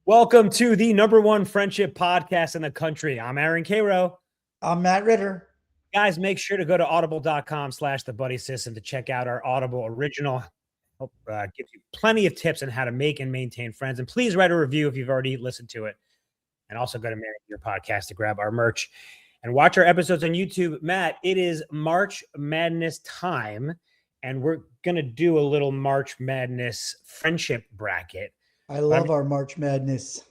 Welcome to the number one friendship podcast in the country. I'm Aaron Karo. I'm Matt Ritter. Guys, make sure to go to audible.com/thebuddy system to check out our Audible original. Gives you plenty of tips on how to make and maintain friends. And please write a review if you've already listened to it. And also go to Marry Your Podcast to grab our merch and watch our episodes on YouTube. Matt, it is March Madness time, and we're going to do a little March Madness friendship bracket. I love our March Madness.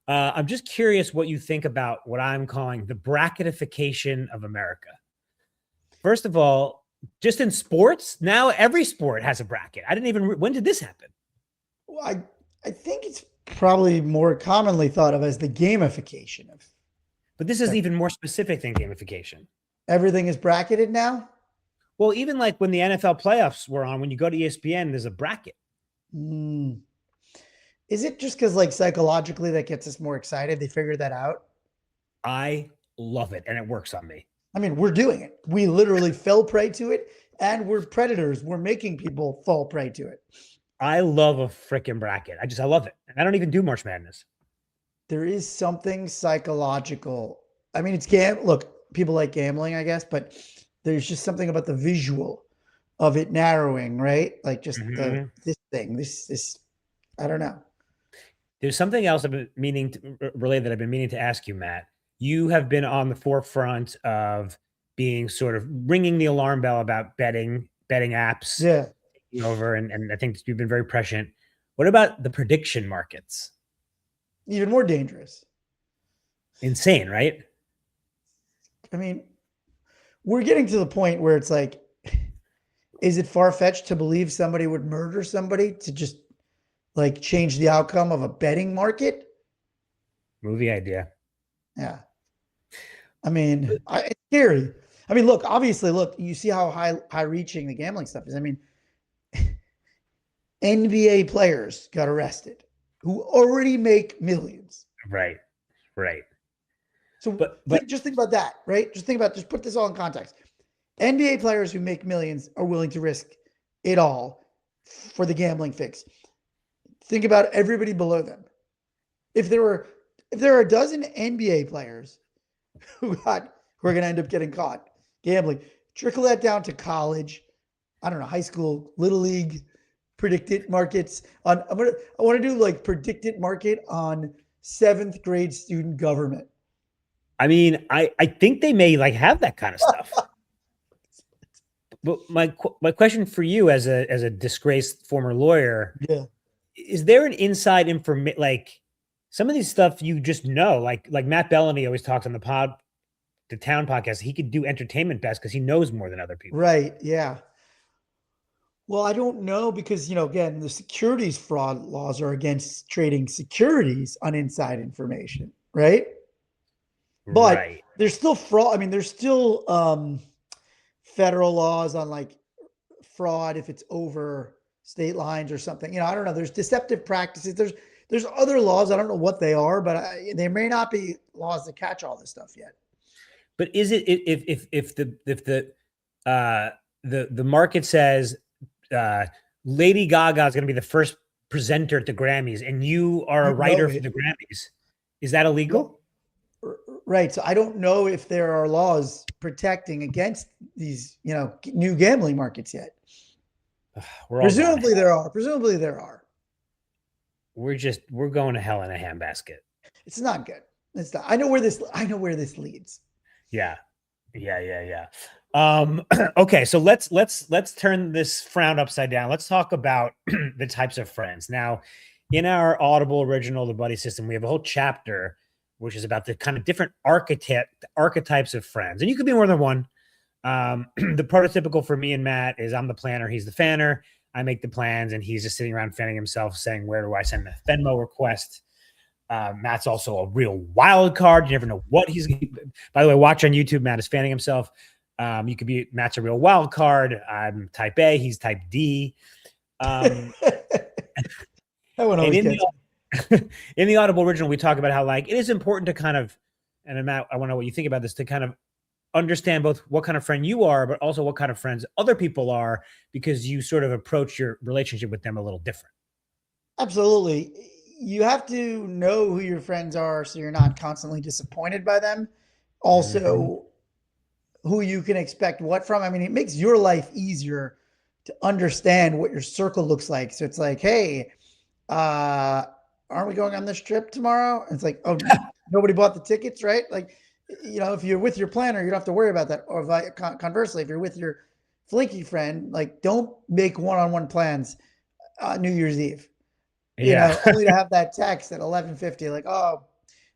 I'm just curious what you think about what I'm calling the bracketification of America. First of all, just in sports, now every sport has a bracket. When did this happen? Well, I think it's probably more commonly thought of as the gamification of. But this is even more specific than gamification. Everything is bracketed now? Well, even like when the NFL playoffs were on, when you go to ESPN, there's a bracket. Is it just because like psychologically that gets us more excited? They figured that out? I love it, and it works on me. I mean, we're doing it. We literally fell prey to it, and we're predators. We're making people fall prey to it. I love a freaking bracket. I love it. And I don't even do March Madness. There is something psychological. I mean, look, people like gambling, I guess, but there's just something about the visual of it narrowing, right? Like just this thing, this, I don't know. There's something else I've been meaning to ask you, Matt. You have been on the forefront of being sort of ringing the alarm bell about betting apps. Yeah. Over, and I think you've been very prescient. What about the prediction markets? Even more dangerous. Insane, right? I mean, we're getting to the point where it's like, is it far-fetched to believe somebody would murder somebody to just like change the outcome of a betting market? Movie idea. Yeah. I mean, it's scary. I mean, obviously, you see how high reaching the gambling stuff is. I mean, NBA players got arrested who already make millions. Right. So but just think about that, right? Just put this all in context. NBA players who make millions are willing to risk it all for the gambling fix. Think about everybody below them. If there are a dozen NBA players who are going to end up getting caught gambling, trickle that down to college, I don't know, high school, little league, predicted markets on. I want to do like predicted market on 7th grade student government. I mean, I think they may like have that kind of stuff. But my question for you as a disgraced former lawyer, is there an inside information, like some of these stuff you just know, like Matt Bellamy always talks on the Town podcast, he could do entertainment best because he knows more than other people. Right. Yeah. Well, I don't know because, again, the securities fraud laws are against trading securities on inside information, right? But there's still fraud. I mean, there's still federal laws on like fraud if it's over state lines or something. I don't know. There's deceptive practices. There's other laws. I don't know what they are, but there may not be laws that catch all this stuff yet. But is it if the market says Lady Gaga is going to be the first presenter at the Grammys, and you are a writer for the Grammys, is that illegal? Right. So I don't know if there are laws protecting against these, new gambling markets yet. Presumably there are. We're going to hell in a handbasket. It's not good. It's not. I know where this leads. Yeah. Okay, so let's turn this frown upside down. Let's talk about the types of friends. Now, in our Audible original, The Buddy System, we have a whole chapter which is about the kind of different archetypes of friends. And you could be more than one. The prototypical for me and Matt is I'm the planner, he's the fanner. I make the plans, and he's just sitting around fanning himself saying, where do I send the Venmo request? Matt's also a real wild card. You never know what he's going to do. By the way, watch on YouTube. Matt is fanning himself. Matt's a real wild card. I'm type A. He's type D. In the Audible original, we talk about how like it is important to kind of, and Matt, I want to know what you think about this, to kind of understand both what kind of friend you are, but also what kind of friends other people are, because you sort of approach your relationship with them a little different. Absolutely. you have to know who your friends are so you're not constantly disappointed by them. Also, who you can expect what from. I mean, it makes your life easier to understand what your circle looks like. So it's like, hey, aren't we going on this trip tomorrow? And it's like, oh, nobody bought the tickets, right? Like, if you're with your planner, you don't have to worry about that. Or conversely, if you're with your flaky friend, like, don't make one-on-one plans New Year's Eve. Yeah. Only to have that text at 11:50, like, oh,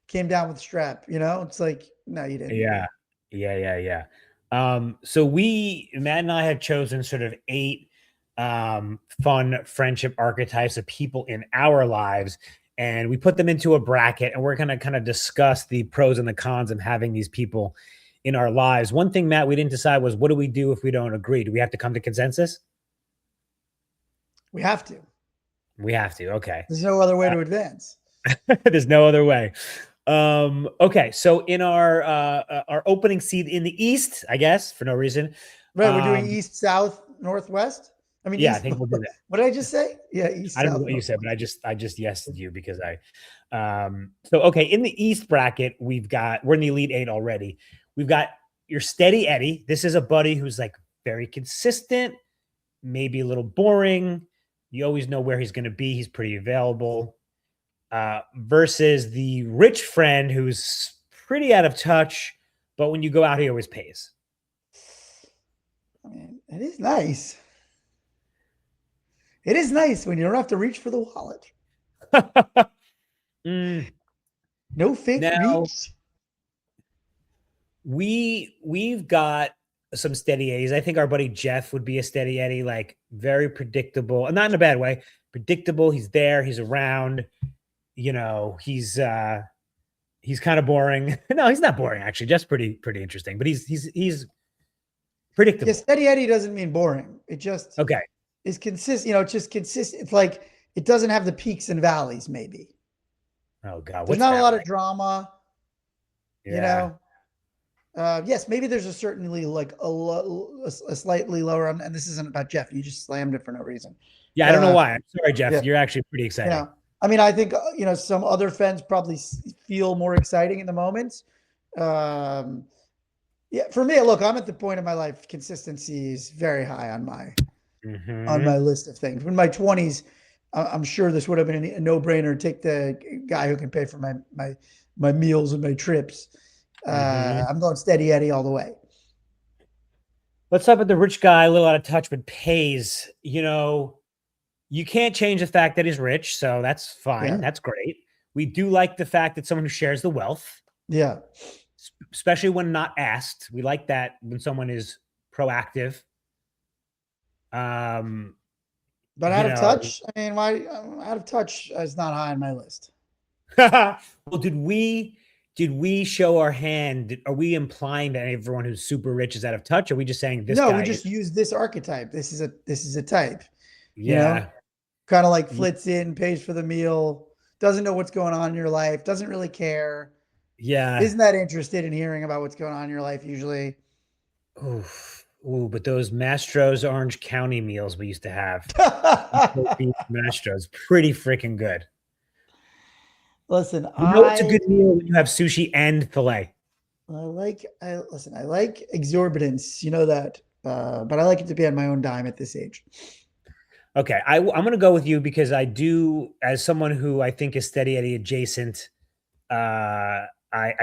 came down with strep. It's like, no, you didn't. Yeah. Yeah. So Matt and I have chosen sort of 8 fun friendship archetypes of people in our lives, and we put them into a bracket, and we're going to kind of discuss the pros and the cons of having these people in our lives. One thing, Matt, we didn't decide was, what do we do if we don't agree? Do we have to come to consensus? We have to. We have to. Okay. There's no other way to advance. There's no other way. Okay, so in our opening seed in the East, I guess for no reason. Right, we're doing East, South, Northwest. I mean, yeah, East, I think we'll do that. What did I just say? Yeah, East, I don't know South, what you Northwest. said, but I just yesed you because so okay, in the East bracket, we're in the Elite 8 already. We've got your steady Eddy. This is a buddy who's like very consistent, maybe a little boring. You always know where he's going to be. He's pretty available. Versus the rich friend who's pretty out of touch, but when you go out, he always pays. I mean, it is nice. It is nice when you don't have to reach for the wallet. No fake now, reach. We've got some steady Eddies. I think our buddy Jeff would be a steady Eddy, like very predictable, and not in a bad way. Predictable. He's there. He's around. He's kind of boring. No, he's not boring actually. Jeff's pretty interesting, but he's predictable. Yeah, steady Eddy doesn't mean boring. It just okay is consistent. It's just consistent. It's like it doesn't have the peaks and valleys. Maybe. Oh God, there's not a lot of drama. Yeah. Yes, maybe there's a certainly like a slightly lower, and this isn't about Jeff. You just slammed it for no reason. Yeah, I don't know why. I'm sorry, Jeff. Yeah. You're actually pretty excited. I mean, I think some other fans probably feel more exciting in the moment. Yeah, for me, look, I'm at the point of my life. Consistency is very high on my list of things. In my 20s, I'm sure this would have been a no-brainer. Take the guy who can pay for my meals and my trips. I'm going steady Eddy all the way. Let's talk about the rich guy, a little out of touch, but pays. You can't change the fact that he's rich, so that's fine. Yeah. That's great. We do like the fact that someone who shares the wealth. Yeah. Especially when not asked. We like that when someone is proactive. But out of touch? I mean, why out of touch is not high on my list. Well, did we show our hand? Are we implying that everyone who's super rich is out of touch? Or are we just saying this? No, we just use this archetype. This is a type. Yeah. Kind of like flits in, pays for the meal, doesn't know what's going on in your life, doesn't really care. Yeah. Isn't that interested in hearing about what's going on in your life usually? Ooh, but those Mastro's Orange County meals we used to have. Mastro's pretty freaking good. Listen, it's a good meal when you have sushi and filet. I like exorbitance, you know that, but I like it to be on my own dime at this age. Okay, I'm going to go with you because I do, as someone who I think is steady Eddy adjacent, I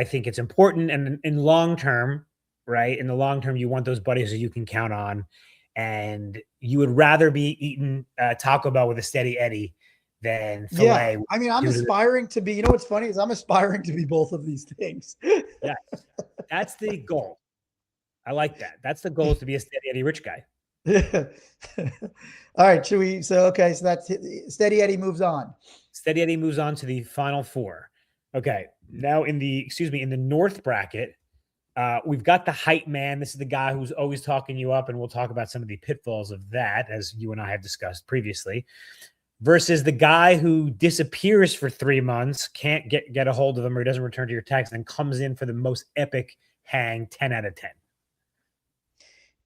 think it's important, and in long term, right? In the long term, you want those buddies that you can count on, and you would rather be eating Taco Bell with a steady Eddy than filet. Yeah, I mean, I'm aspiring to be. You know what's funny is I'm aspiring to be both of these things. Yeah, that's the goal. I like that. That's the goal, is to be a steady Eddy rich guy. Yeah. All right. So that's steady Eddy moves on. Steady Eddy moves on to the final 4. Okay. Now in the North bracket, we've got the hype man. This is the guy who's always talking you up, and we'll talk about some of the pitfalls of that, as you and I have discussed previously, versus the guy who disappears for 3 months, can't get a hold of him, or doesn't return to your text, and comes in for the most epic hang, 10 out of 10.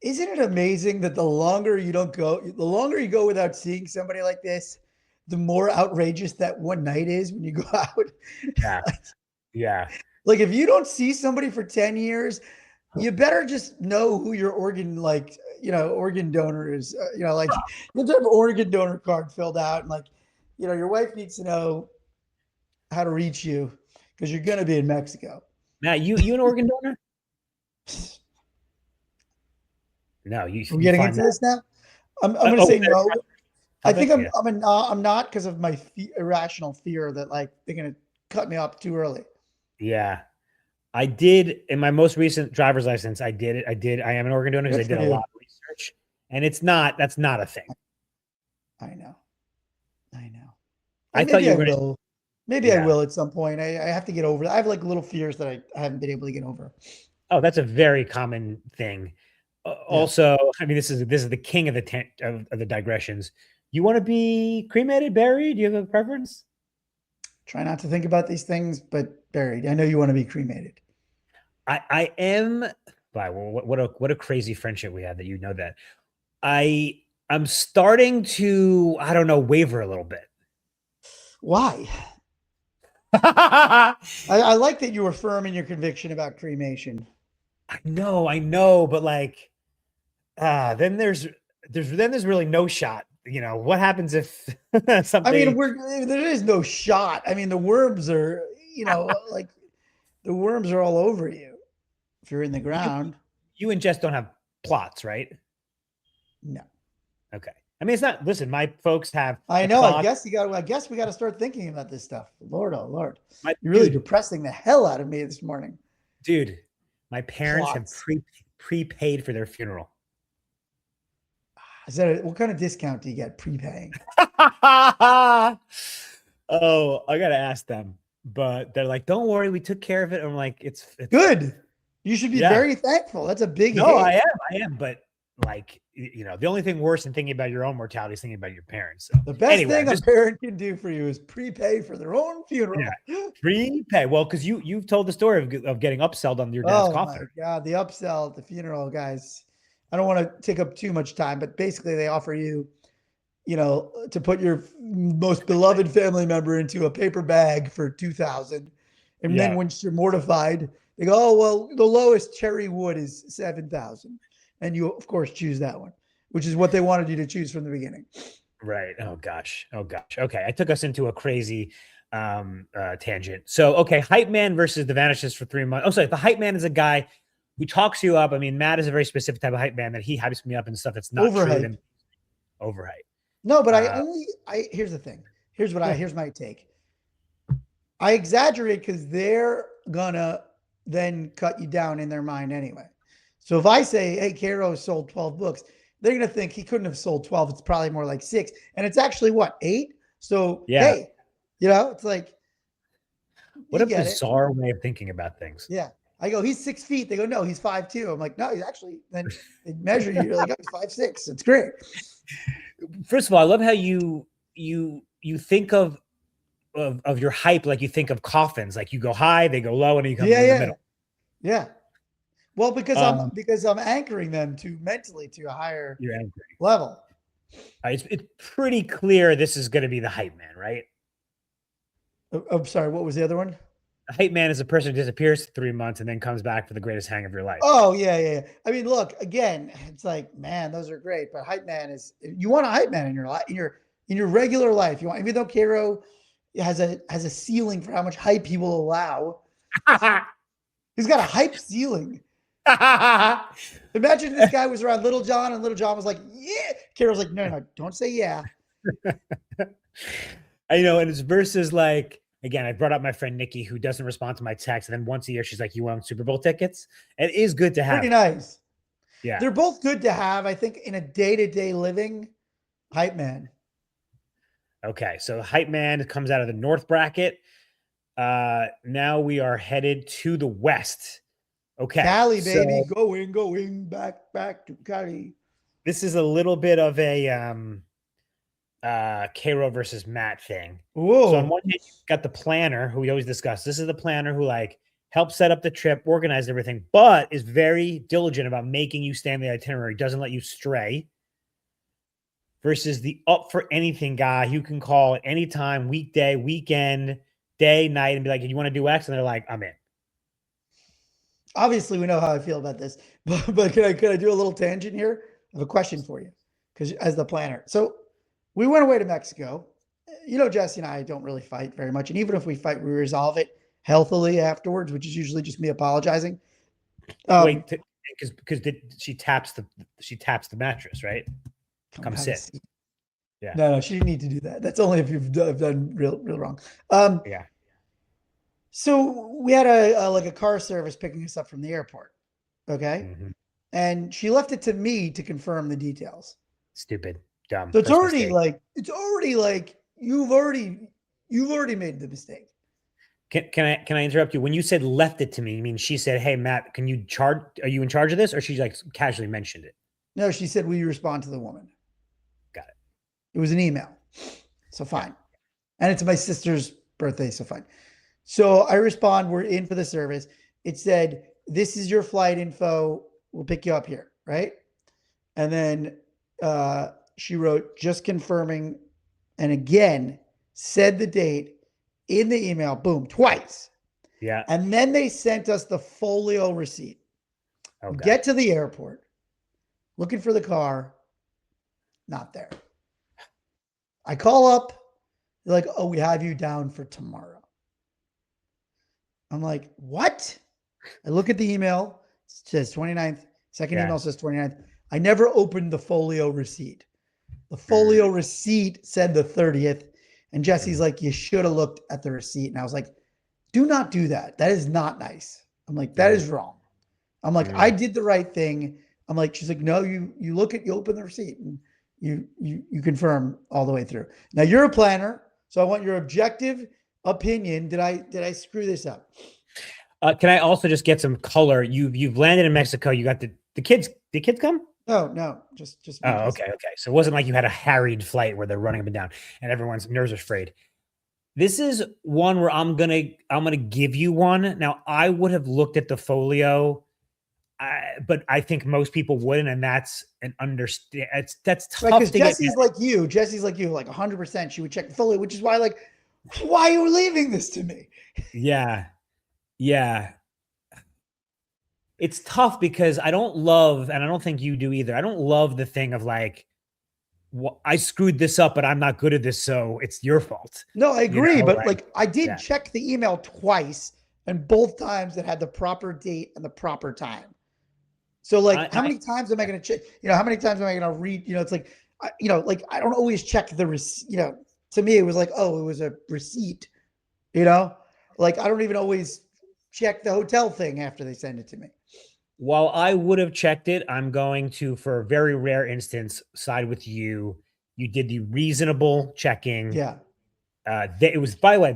Isn't it amazing that the longer you go without seeing somebody like this, the more outrageous that one night is when you go out. Yeah. Yeah. Like if you don't see somebody for 10 years, you better just know who your organ, like, organ donor is. Like you have to have an organ donor card filled out, and like, your wife needs to know how to reach you because you're gonna be in Mexico. Matt, you an organ donor? No, Are we you getting find into that. this now? I'm gonna say no. I think Yeah. I'm not because of my irrational fear that like they're gonna cut me up too early. Yeah. I did in my most recent driver's license. I did it. I am an organ donor because I did a lot of research, and that's not a thing. I know. I And thought maybe you I were gonna, will. Maybe I will at some point. I have to get over that. I have like little fears that I haven't been able to get over. Oh, that's a very common thing. Also, I mean, this is the king of the digressions. You want to be cremated, buried? Do you have a preference? Try not to think about these things, but buried. I know you want to be cremated. I am. Wow, what a crazy friendship we had that you know that. I'm starting to, I don't know, waver a little bit. Why? I like that you were firm in your conviction about cremation. I know, but like, then there's really no shot. What happens if I mean, something? there is no shot. I mean, the worms are, like the worms are all over you if you're in the ground. You and Jess don't have plots, right? No. Okay. I mean, it's not. Listen, my folks have. I know. I guess we got to start thinking about this stuff. Lord, oh Lord, you're really depressing the hell out of me this morning, dude. My parents have prepaid for their funeral. Is that what kind of discount do you get prepaying? Oh, I gotta ask them, but they're like, "Don't worry, we took care of it." I'm like, "It's good. You should be very thankful. That's a big no, hit. I am, but like, the only thing worse than thinking about your own mortality is thinking about your parents. So the best thing a parent can do for you is prepay for their own funeral. Yeah, prepay. Well, because you've told the story of getting upselled on your dad's coffin. Oh my God, the upsell at the funeral, guys. I don't want to take up too much time, but basically they offer you, to put your most beloved family member into a paper bag for $2,000. And then once you're mortified, they go, oh, well, the lowest cherry wood is $7,000. And you, of course, choose that one, which is what they wanted you to choose from the beginning. Right. Oh, gosh. Okay. I took us into a crazy tangent. So, okay. Hype man versus the Vanishes for 3 months. Oh, sorry. The hype man is a guy who talks you up. I mean, Matt is a very specific type of hype man that he hypes me up and stuff that's not overhype. Overhype. No, but here's the thing. Here's my take. I exaggerate because they're gonna then cut you down in their mind anyway. So if I say, hey, Karo sold 12 books, they're gonna think he couldn't have sold 12. It's probably more like 6. And it's actually what, 8? So hey, it's like, what a bizarre way of thinking about things. Yeah. I go, he's 6 feet. They go, no, he's 5'2". I'm like, no, he's actually, then they measure you. You're like, oh, he's 5'6". It's great. First of all, I love how you think of your hype like you think of coffins. Like you go high, they go low, and you come in the middle. Yeah. Well, because I'm anchoring them mentally to a higher level. It's pretty clear this is going to be the hype man, right? I'm sorry. What was the other one? A hype man is a person who disappears for 3 months and then comes back for the greatest hang of your life. Oh, yeah. I mean, look, again, it's like, man, those are great. But hype man you want a hype man in your life, in your regular life. You want, even though Karo has a ceiling for how much hype he will allow. He's got a hype ceiling. Imagine this guy was around Little John and Little John was like, yeah. Karo's like, no, don't say yeah. I know. And it's versus like, again, I brought up my friend Nikki, who doesn't respond to my text. And then once a year, she's like, you want Super Bowl tickets? It is good to have. Pretty nice. Yeah. They're both good to have, I think, in a day-to-day living. Hype man. Okay. So hype man comes out of the North bracket. Now we are headed to the West. Okay. Cali, baby. Going back to Cali. This is a little bit of a Karo versus Matt thing. Whoa. So on one hand, you've got the planner who we always discuss. This is the planner who like helps set up the trip, organize everything, but is very diligent about making you stay on the itinerary, doesn't let you stray. versus the up for anything guy who can call at any time, weekday, weekend, day, night, and be like, you want to do X? And they're like, I'm in. Obviously, we know how I feel about this, but can I do a little tangent here? I have a question for you, because as the planner. So we went away to Mexico. You know, Jesse and I don't really fight very much. And even if we fight, we resolve it healthily afterwards, which is usually just me apologizing. Wait, because she taps the mattress, right? Come sit. Yeah. No, she didn't need to do that. That's only if you've done real wrong. Yeah. So we had a car service picking us up from the airport. Okay. Mm-hmm. And she left it to me to confirm the details. Stupid, dumb. So it's already like you've already made the mistake. Can I interrupt you? When you said left it to me, you mean she said, "Hey Matt, can you charge? Are you in charge of this?" Or she like casually mentioned it? No, she said, "Will you respond to the woman?" Got it. It was an email, so fine. Yeah. And it's my sister's birthday, so fine. So I respond, "We're in for the service." It said, "This is your flight info. We'll pick you up here," right? And then she wrote, "Just confirming," and again said the date in the email, boom, twice. Yeah. And then they sent us the folio receipt. Okay. Get to the airport, looking for the car, not there. I call up, they're like, "Oh, we have you down for tomorrow." I'm like, "What?" I look at the email, it says 29th. Second email says 29th. I never opened the folio receipt. The folio receipt said the 30th. And Jesse's like, "You should have looked at the receipt." And I was like, "Do not do that. That is not nice." I'm like, "That is wrong." I'm like, "I did the right thing." I'm like, she's like, "No, you open the receipt and you confirm all the way through." Now you're a planner, so I want your objective opinion. Did I screw this up? Can I also just get some color? You've landed in Mexico. You got the kids. Did kids come? No, just. Oh, okay. So it wasn't like you had a harried flight where they're running up and down and everyone's nerves are frayed. This is one where I'm gonna give you one. Now I would have looked at the folio, but I think most people wouldn't, and that's an understand. That's tough. Right, because Jesse's like you. Jesse's like you, like 100%. She would check the folio, which is why, like, why are you leaving this to me? Yeah. It's tough because I don't love, and I don't think you do either. I don't love the thing of like, well, I screwed this up, but I'm not good at this, so it's your fault. No, I agree, but like I did check the email twice, and both times it had the proper date and the proper time. So like, how many times am I going to check? How many times am I going to read? It's like, like I don't always check the receipt. To me, it was like, oh, it was a receipt. Like I don't even always check the hotel thing after they send it to me. While I would have checked it, I'm going to, for a very rare instance, side with you. You did the reasonable checking. Yeah. It was, by the way,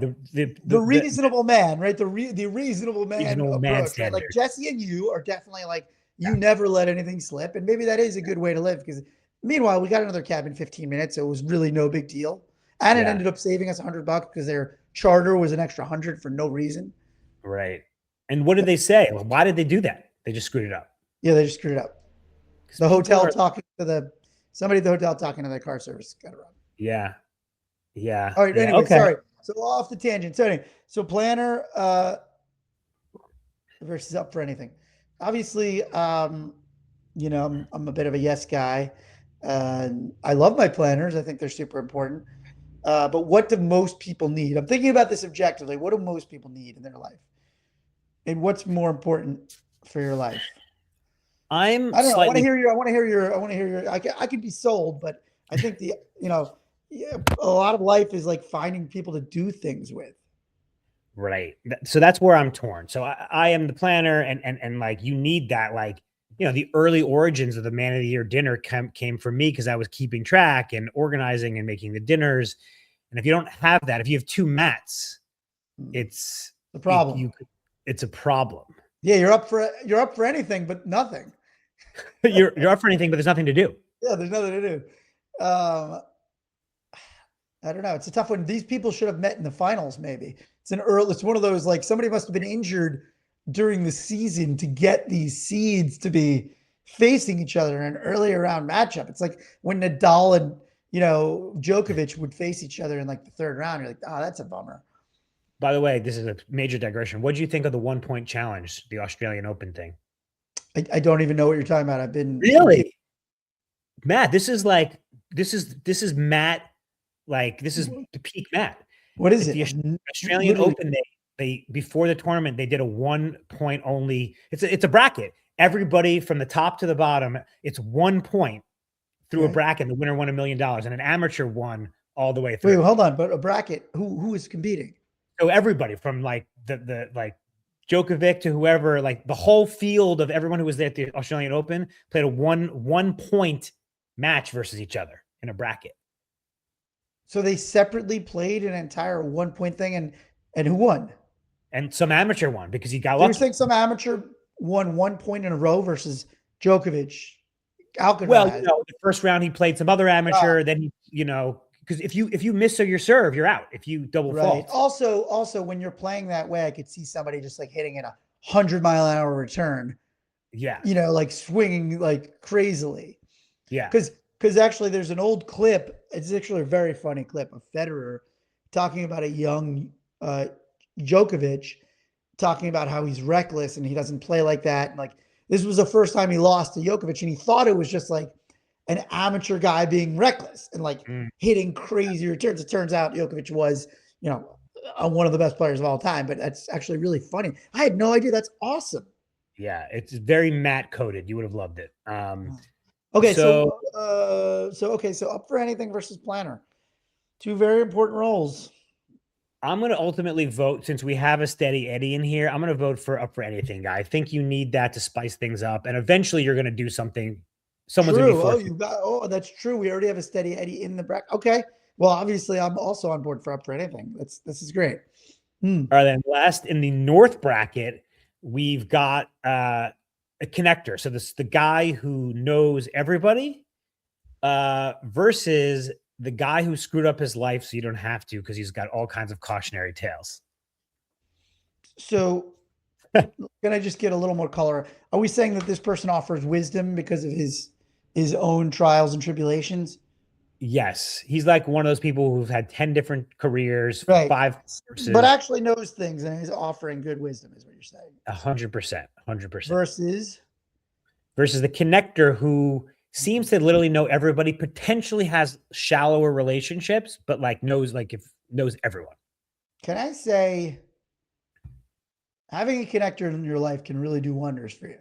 the reasonable man, right? The reasonable man approach. Right? Like Jesse and you are definitely like, you never let anything slip. And maybe that is a good way to live, because meanwhile, we got another cab in 15 minutes. So it was really no big deal. And it ended up saving us $100 because their charter was an extra 100 for no reason. Right. And what did they say? Why did they do that? They just screwed it up. Yeah, they just screwed it up. The hotel somebody at the hotel talking to the car service got it wrong. Yeah. All right. Anyway, sorry. So off the tangent. So planner versus up for anything. Obviously, I'm a bit of a yes guy. I love my planners. I think they're super important. But what do most people need? I'm thinking about this objectively. What do most people need in their life? And what's more important for your life? I don't know. I want to hear your. I could be sold, but I think a lot of life is like finding people to do things with. Right. So that's where I'm torn. So I am the planner, and like you need that, like, the early origins of the Man of the Year dinner came from me because I was keeping track and organizing and making the dinners. And if you don't have that, if you have two Matts, it's a problem. It's a problem. Yeah, you're up for anything, but nothing. you're up for anything, but there's nothing to do. Yeah, there's nothing to do. I don't know. It's a tough one. These people should have met in the finals. Maybe it's one of those, like, somebody must have been injured during the season to get these seeds to be facing each other in an earlier round matchup. It's like when Nadal Djokovic would face each other in like the third round. You're like, oh, that's a bummer. By the way, this is a major digression. What do you think of the 1 point challenge, the Australian Open thing? I don't even know what you're talking about. I've been really, Matt. This is Matt. Like this is the peak Matt. What is it? The Australian Open. They before the tournament they did a 1 point only. It's a bracket. Everybody from the top to the bottom. It's 1 point through a bracket. The winner won $1 million, and an amateur won all the way through. Wait, hold on. But a bracket. Who is competing? So everybody from like the Djokovic to whoever, like the whole field of everyone who was there at the Australian Open played a one point match versus each other in a bracket. So they separately played an entire 1 point thing, and who won? And some amateur won because he got lucky. You're saying some amateur won 1 point in a row versus Djokovic, Alcaraz. Well, the first round he played some other amateur, then he, because if you miss your serve, you're out. If you double fault. Also, when you're playing that way, I could see somebody just like hitting in 100-mile-an-hour return. Yeah. Like swinging like crazily. Yeah. Because actually there's an old clip. It's actually a very funny clip of Federer talking about a young Djokovic, talking about how he's reckless and he doesn't play like that. And like, this was the first time he lost to Djokovic, and he thought it was just like an amateur guy being reckless and like hitting crazy returns. It turns out Djokovic was, one of the best players of all time, but that's actually really funny. I had no idea. That's awesome. Yeah. It's very Matt coded. You would have loved it. Okay. So Up for Anything versus Planner. Two very important roles. I'm going to ultimately vote, since we have a steady Eddy in here, I'm going to vote for Up for Anything, guy. I think you need that to spice things up. And eventually you're going to do something. Someone's true. going to be that's true. We already have a steady Eddy in the bracket. Okay. Well, obviously I'm also on board for Up for Anything. This is great. All right, then last in the North bracket, we've got a connector. So this the guy who knows everybody versus the guy who screwed up his life so you don't have to, because he's got all kinds of cautionary tales. So can I just get a little more color? Are we saying that this person offers wisdom because of his own trials and tribulations? Yes. He's like one of those people who've had 10 different careers, right. 5 courses. But actually knows things and is offering good wisdom, is what you're saying. 100%. 100%. Versus the connector who seems to literally know everybody, potentially has shallower relationships, but like knows everyone. Can I say having a connector in your life can really do wonders for you?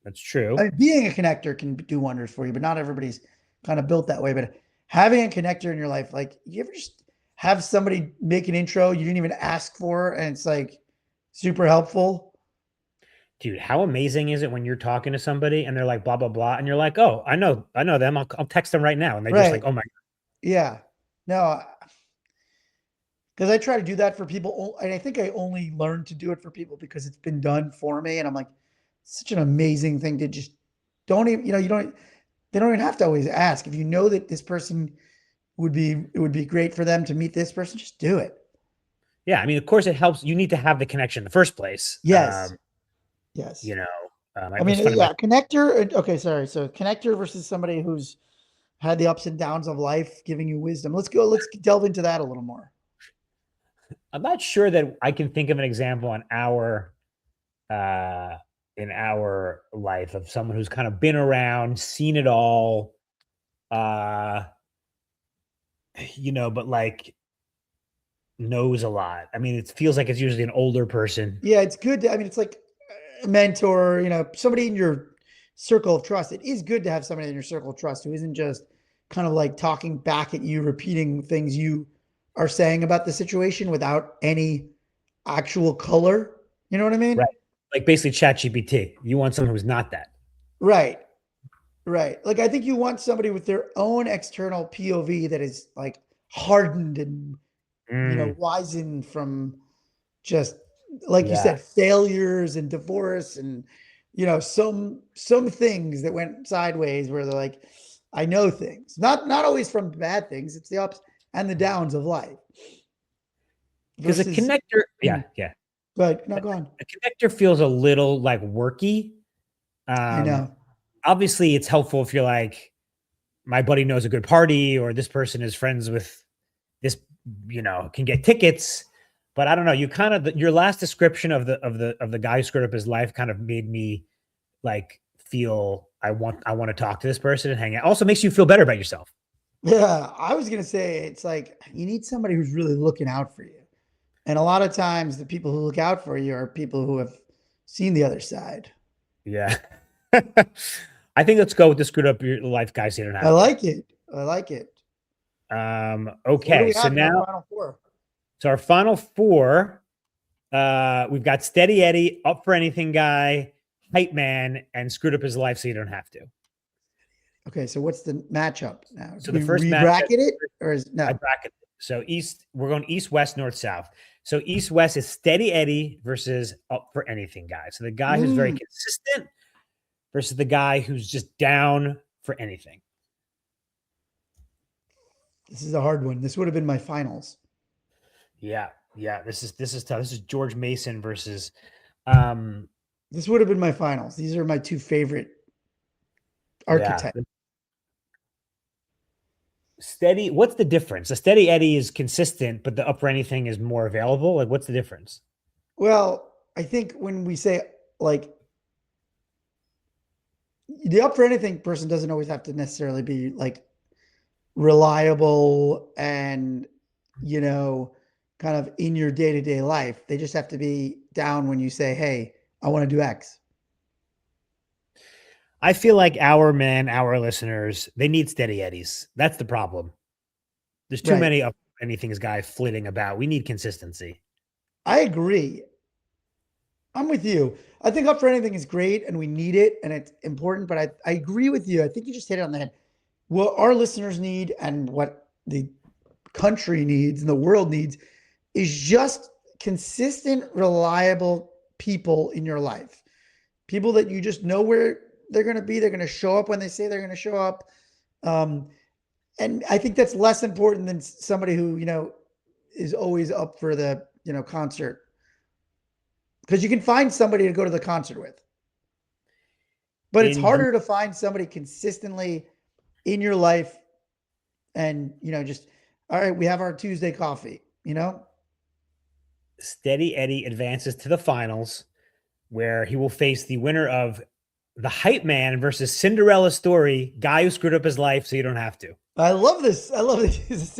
That's true. I mean, being a connector can do wonders for you, but not everybody's kind of built that way. But having a connector in your life, like, you ever just have somebody make an intro you didn't even ask for, and it's like super helpful? Dude, how amazing is it when you're talking to somebody and they're like, blah, blah, blah. And you're like, oh, I know them. I'll text them right now. And they're just like, oh my God. Yeah. No, because I try to do that for people. And I think I only learned to do it for people because it's been done for me. And I'm like, such an amazing thing to just don't even, they don't even have to always ask. If you know that this person it would be great for them to meet this person, just do it. Yeah. I mean, of course it helps. You need to have the connection in the first place. Yes. Yes. Connector. Okay. Sorry. So connector versus somebody who's had the ups and downs of life, giving you wisdom. Let's delve into that a little more. I'm not sure that I can think of an example in our life of someone who's kind of been around, seen it all, but like knows a lot. I mean, it feels like it's usually an older person. Yeah, it's good. It's like a mentor, somebody in your circle of trust. It is good to have somebody in your circle of trust who isn't just kind of like talking back at you, repeating things you are saying about the situation without any actual color. You know what I mean? Right. Like basically ChatGPT. You want someone who's not that. Right. Like, I think you want somebody with their own external POV that is like hardened and, wizened from just, like you said, failures and divorce and, some things that went sideways where they're like, I know things, not always from bad things. It's the ups and the downs of life. Because a connector, yeah. But no, go on. A connector feels a little like worky. I know. Obviously, it's helpful if you're like, my buddy knows a good party, or this person is friends with this, can get tickets. But I don't know. You kind of, your last description of the guy who screwed up his life kind of made me like feel I want to talk to this person and hang out. Also makes you feel better about yourself. Yeah, I was gonna say it's like you need somebody who's really looking out for you. And a lot of times the people who look out for you are people who have seen the other side. Yeah. I think let's go with the screwed up your life guy so you don't I have to. like it. I like it. So what do Okay. we So have in our now, final four? so our final four, we've got Steady Eddie, Up for Anything guy, Hype Man, and screwed up his life so you don't have to. Okay, so what's the matchup now? So Do the we first re-bracket it or is I no? bracket. So we're going east, west, north, south. So east, west is Steady Eddie versus Up for Anything guy. So the guy who's very consistent versus the guy who's just down for anything. This is a hard one. This would have been my finals. Yeah, yeah. This is tough. This is George Mason versus this would have been my finals. These are my two favorite archetypes. Yeah. Steady. What's the difference? The Steady Eddie is consistent, but the Up for Anything is more available. Like, what's the difference? Well, I think when we say like the Up for Anything person doesn't always have to necessarily be like reliable and kind of in your day-to-day life. They just have to be down when you say, hey, I want to do X. I feel like our listeners, they need Steady Eddies. That's the problem. There's too many Up Anything's guy flitting about. We need consistency. I agree. I'm with you. I think Up for Anything is great and we need it and it's important, but I agree with you. I think you just hit it on the head. What our listeners need and what the country needs and the world needs is just consistent, reliable people in your life. People that you just know where they're going to be. They're going to show up when they say they're going to show up. And I think that's less important than somebody who, is always up for the, concert. Because you can find somebody to go to the concert with. But it's harder to find somebody consistently in your life and, just, all right, we have our Tuesday coffee, Steady Eddie advances to the finals where he will face the winner of the Hype Man versus Cinderella Story, guy who screwed up his life so you don't have to. I love this. I love this.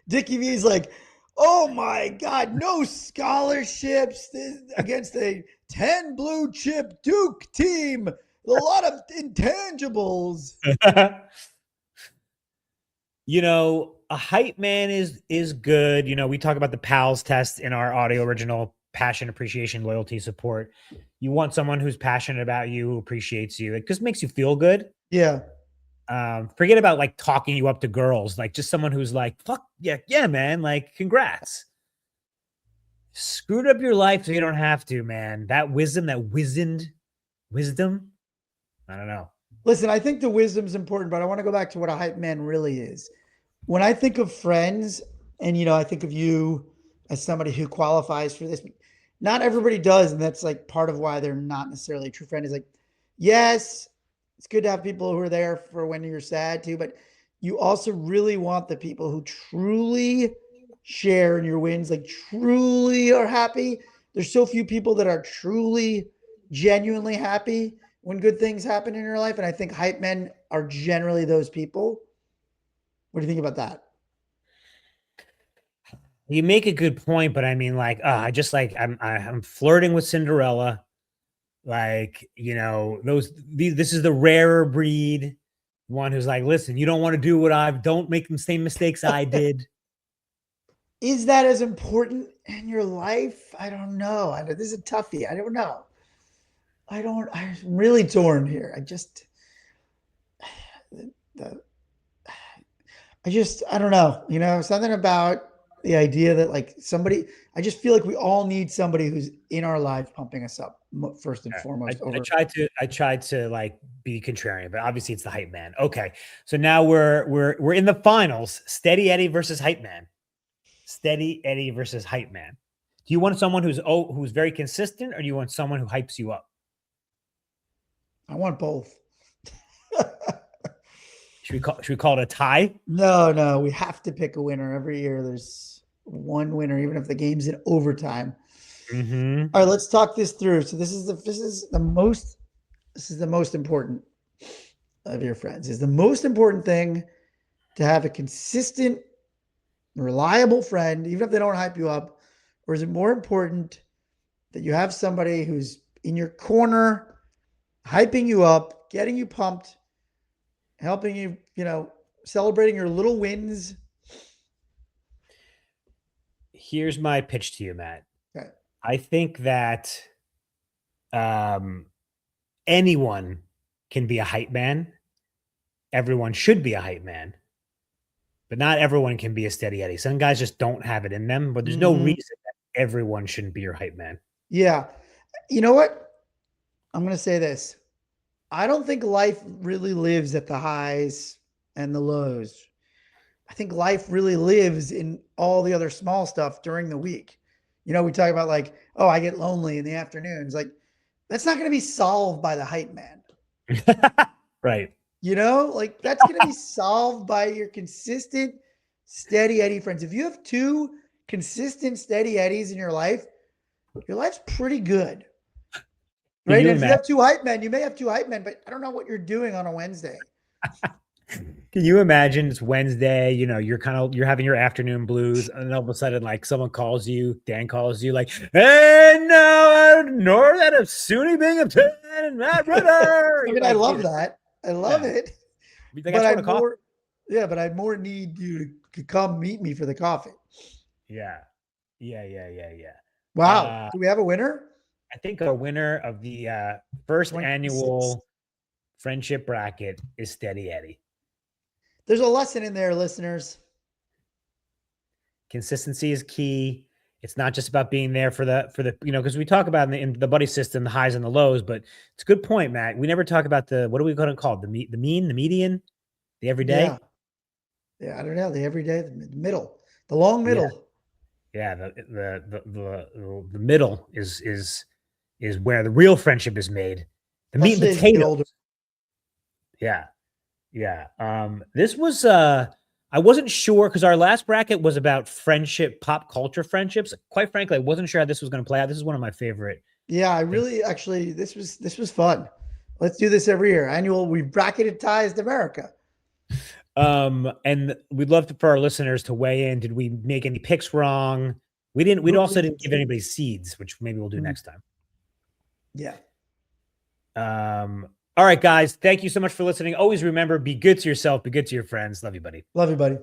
Dickie V's like, oh my God, no scholarships against a 10 blue chip Duke team. A lot of intangibles. A Hype Man is good. We talk about the PALS test in our audio original, passion, appreciation, loyalty, support. You want someone who's passionate about you, who appreciates you. It just makes you feel good. Yeah. Forget about like talking you up to girls, like just someone who's like, fuck yeah, man. Like, congrats. Screwed up your life so you don't have to, man. That wisdom, wisdom. I don't know. Listen, I think the wisdom's important, but I want to go back to what a hype man really is. When I think of friends, and I think of you as somebody who qualifies for this, not everybody does, and that's like part of why they're not necessarily a true friend. Is like, yes, it's good to have people who are there for when you're sad too, but you also really want the people who truly share in your wins, like truly are happy. There's so few people that are truly, genuinely happy when good things happen in your life. And I think hype men are generally those people. What do you think about that? You make a good point, but I mean, like, I'm flirting with Cinderella. Like, this is the rarer breed. One who's like, listen, you don't want to do don't make the same mistakes I did. Is that as important in your life? I don't know. This is a toughie. I don't know. I'm really torn here. I don't know. Something about the idea that like I just feel like we all need somebody who's in our lives pumping us up first and foremost. I tried to like be contrarian, but obviously it's the hype man. Okay. So now we're in the finals. Steady Eddie versus hype man. Steady Eddie versus hype man. Do you want someone who's very consistent, or do you want someone who hypes you up? I want both. Should we call it a tie? No, we have to pick a winner every year. There's one winner, even if the game's in overtime. Mm-hmm. All right, let's talk this through. So this is the most important of your friends. Is the most important thing to have a consistent, reliable friend, even if they don't hype you up, or is it more important that you have somebody who's in your corner, hyping you up, getting you pumped, helping you, celebrating your little wins? Here's my pitch to you, Matt. Okay. I think that anyone can be a hype man. Everyone should be a hype man, but not everyone can be a steady Eddie. Some guys just don't have it in them, but there's no reason that everyone shouldn't be your hype man. Yeah. You know what? I'm going to say this. I don't think life really lives at the highs and the lows. I think life really lives in all the other small stuff during the week. We talk about like, oh, I get lonely in the afternoons. Like, that's not going to be solved by the hype man. Right. Like that's going to be solved by your consistent, steady Eddie friends. If you have two consistent, steady Eddies in your life's pretty good. Right. And if you have two hype men, you may have two hype men, but I don't know what you're doing on a Wednesday. Can you imagine it's Wednesday, you're having your afternoon blues, and all of a sudden, like someone calls you, Dan calls you, like, hey, no, nor that of SUNY Binghamton and Matt Ritter. I mean, I love that. I love it. But I more need you to come meet me for the coffee. Yeah. Wow. Do we have a winner? I think our winner of the first annual friendship bracket is Steady Eddie. There's a lesson in there, listeners. Consistency is key. It's not just about being there for the because we talk about in the buddy system, the highs and the lows, but it's a good point, Matt. We never talk about what are we going to call it? The mean, the median, the everyday? Yeah, I don't know. The everyday, the middle, the long middle. Yeah, the middle is where the real friendship is made. The meat and potatoes. Yeah. This was I wasn't sure because our last bracket was about friendship, pop culture friendships. Quite frankly, I wasn't sure how this was going to play out. This is one of my favorite. Yeah, I really actually this was fun. Let's do this every year. Annual, we bracketed ties to America. And we'd love for our listeners to weigh in. Did we make any picks wrong? We also didn't give anybody seeds, which maybe we'll do next time. Yeah. All right, guys. Thank you so much for listening. Always remember, be good to yourself, be good to your friends. Love you, buddy. Love you, buddy.